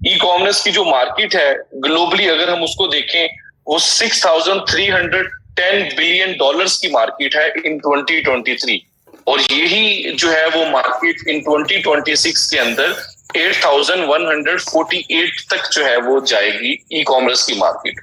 E commerce की जो market है ग्लोबली अगर हम उसको देखें, वो $6,310 बिलियन की मार्केट है इन 2023, और यही जो है वो मार्केट इन 2026 के अंदर 8,148 तक जो है वो जाएगी ई कॉमर्स की मार्केट।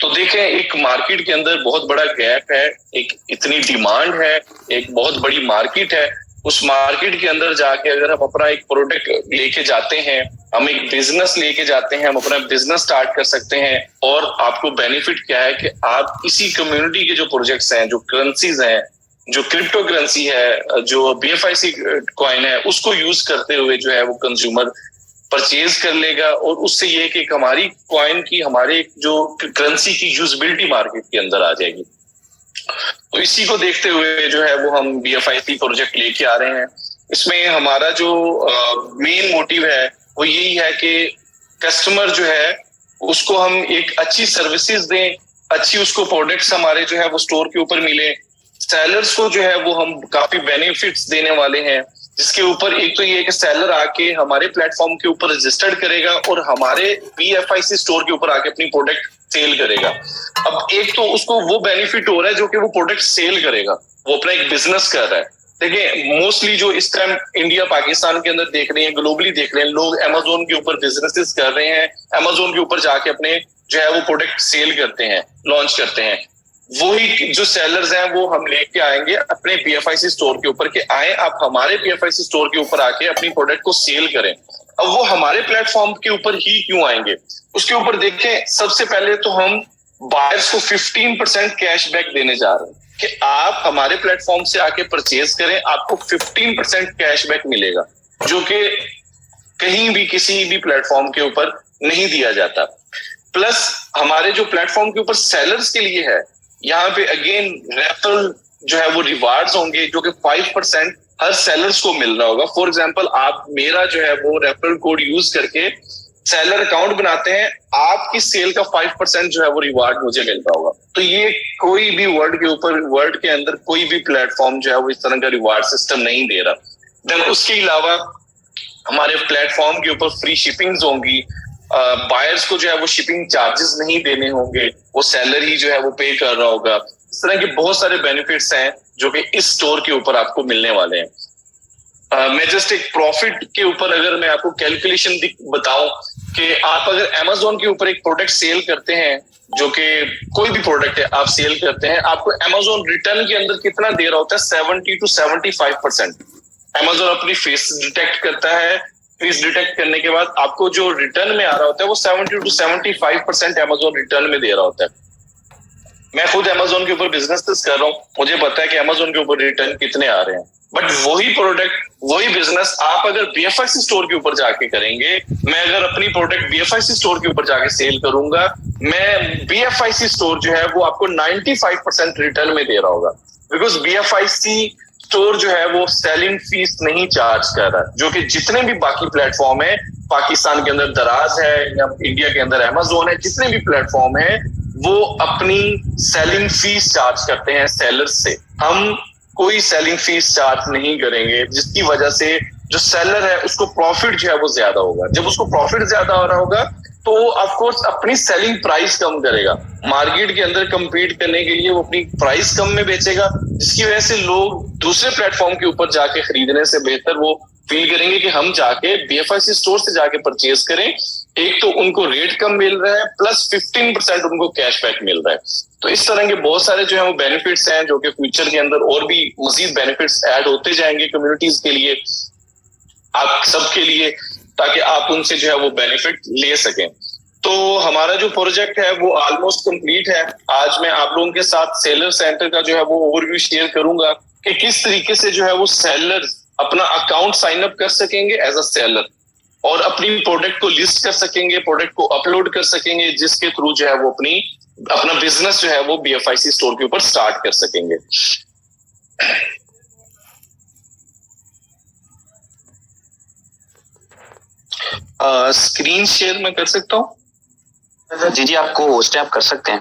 तो देखें, एक मार्केट के अंदर बहुत बड़ा गैप है, एक इतनी डिमांड है, एक बहुत बड़ी मार्केट है। उस मार्केट के अंदर जाके अगर हम अपना एक प्रोडक्ट लेके जाते हैं, हम एक बिजनेस लेके जाते हैं, हम अपना बिजनेस स्टार्ट कर सकते हैं। और आपको बेनिफिट क्या है कि आप इसी कम्युनिटी के जो प्रोजेक्ट्स हैं, जो करेंसीज हैं, जो क्रिप्टो करेंसी है, जो BFIC कॉइन है, उसको यूज करते हुए जो है वो कंज्यूमर परचेज कर लेगा, और उससे ये कि हमारी कॉइन की, हमारे जो करेंसी की यूजबिलिटी मार्केट के अंदर आ जाएगी। तो इसी को देखते हुए जो है वो हम BFIC प्रोजेक्ट लेके आ रहे हैं। इसमें हमारा जो मेन मोटिव है वो यही है कि कस्टमर जो है उसको हम एक अच्छी सर्विसेज दें, अच्छी उसको प्रोडक्ट्स हमारे जो है वो स्टोर के ऊपर मिले। सेलर्स को जो है वो हम काफी बेनिफिट्स देने वाले हैं, जिसके ऊपर एक तो ये कि सेलर आके हमारे प्लेटफॉर्म के ऊपर रजिस्टर्ड करेगा और हमारे BFIC स्टोर के ऊपर आके अपनी प्रोडक्ट सेल करेगा। अब एक तो उसको वो बेनिफिट हो रहा है जो कि वो प्रोडक्ट सेल करेगा, वो अपना एक बिजनेस कर रहा है। देखिए, मोस्टली जो इस टाइम इंडिया पाकिस्तान के अंदर देख रहे हैं, ग्लोबली देख रहे हैं, लोग अमेजोन के ऊपर बिजनेसेस कर रहे हैं, अमेजोन के ऊपर जाके अपने जो है वो प्रोडक्ट सेल करते हैं, लॉन्च करते हैं। वही जो सेलर्स हैं वो हम लेके आएंगे अपने BFIC स्टोर के ऊपर, कि आए आप हमारे BFIC स्टोर के ऊपर आके अपनी प्रोडक्ट को सेल करें। अब वो हमारे प्लेटफॉर्म के ऊपर ही क्यों आएंगे, उसके ऊपर देखें। सबसे पहले तो हम बायर्स को 15% कैशबैक देने जा रहे हैं कि आप हमारे प्लेटफॉर्म से आके परचेज करें, आपको 15% कैशबैक मिलेगा, जो कि कहीं भी किसी भी प्लेटफॉर्म के ऊपर नहीं दिया जाता। प्लस हमारे जो प्लेटफॉर्म के ऊपर सेलर्स के लिए है, यहाँ पे अगेन रेफरल जो है वो रिवार्ड्स होंगे, जो कि 5% हर सेलर्स को मिल रहा होगा। फॉर एग्जांपल, आप मेरा जो है वो रेफरल कोड यूज करके सेलर अकाउंट बनाते हैं, आपकी सेल का 5% जो है वो रिवार्ड मुझे मिल रहा होगा। तो ये कोई भी वर्ल्ड के अंदर कोई भी प्लेटफॉर्म जो है वो इस तरह का रिवार्ड सिस्टम नहीं दे रहा। देन उसके अलावा हमारे प्लेटफॉर्म के ऊपर फ्री शिपिंग्स होंगी, बायर्स को जो है वो शिपिंग चार्जेस नहीं देने होंगे, वो सेलर ही जो है वो पे कर रहा होगा। इस तरह के बहुत सारे बेनिफिट्स हैं जो कि इस स्टोर के ऊपर आपको मिलने वाले हैं। मैं जस्ट एक प्रॉफिट के ऊपर अगर मैं आपको कैलकुलेशन बताऊं कि आप अगर Amazon के ऊपर एक प्रोडक्ट सेल करते हैं, जो कि कोई भी प्रोडक्ट है आप सेल करते हैं, आपको Amazon रिटर्न के अंदर कितना दे रहा होता है? 70 to 75%। Amazon अपनी फेस डिटेक्ट करता है, फेस डिटेक्ट करने के बाद आपको जो रिटर्न में आ रहा होता है वो 70 to 75% Amazon रिटर्न में दे रहा होता है। मैं खुद Amazon के ऊपर बिजनेस कर रहा हूँ, मुझे पता है कि Amazon के ऊपर रिटर्न कितने आ रहे हैं। बट वही प्रोडक्ट, वही बिजनेस आप अगर BFIC स्टोर के ऊपर जाके करेंगे, मैं अगर अपनी प्रोडक्ट BFIC स्टोर के ऊपर जाके सेल करूंगा, मैं BFIC स्टोर जो है वो आपको 95% रिटर्न में दे रहा होगा, बिकॉज BFIC स्टोर जो है वो सेलिंग फीस नहीं चार्ज कर रहा, जो कि जितने भी बाकी प्लेटफॉर्म है, पाकिस्तान के अंदर दराज है या इंडिया के अंदर Amazon है, जितने भी प्लेटफॉर्म है वो अपनी सेलिंग फीस चार्ज करते हैं सेलर्स से। हम कोई सेलिंग फीस चार्ज नहीं करेंगे, जिसकी वजह से जो सेलर है उसको प्रॉफिट जो है वो ज्यादा होगा। जब उसको प्रॉफिट ज्यादा हो रहा होगा तो वो ऑफकोर्स अपनी सेलिंग प्राइस कम करेगा, मार्केट के अंदर compete करने के लिए वो अपनी प्राइस कम में बेचेगा, जिसकी वजह से लोग दूसरे प्लेटफॉर्म के ऊपर जाके खरीदने से बेहतर वो फील करेंगे कि हम जाके BFIC स्टोर से जाके परचेज करें। एक तो उनको रेट कम मिल रहा है, प्लस 15% उनको कैशबैक मिल रहा है। तो इस तरह के बहुत सारे जो है वो बेनिफिट्स हैं, जो कि फ्यूचर के अंदर और भी मजीद बेनिफिट्स ऐड होते जाएंगे कम्युनिटीज के लिए, आप सबके लिए, ताकि आप उनसे जो है वो बेनिफिट ले सकें। तो हमारा जो प्रोजेक्ट है वो ऑलमोस्ट कंप्लीट है। आज मैं आप लोगों के साथ सेलर सेंटर का जो है वो ओवरव्यू शेयर करूंगा कि किस तरीके से जो है वो सेलर अपना अकाउंट साइन अप कर सकेंगे एज अ सेलर, और अपनी प्रोडक्ट को लिस्ट कर सकेंगे, प्रोडक्ट को अपलोड कर सकेंगे, जिसके थ्रू जो है वो अपना बिजनेस जो है वो BFIC स्टोर के ऊपर स्टार्ट कर सकेंगे। स्क्रीन शेयर मैं कर सकता हूँ? जी जी, आपको होस्ट है, आप कर सकते हैं।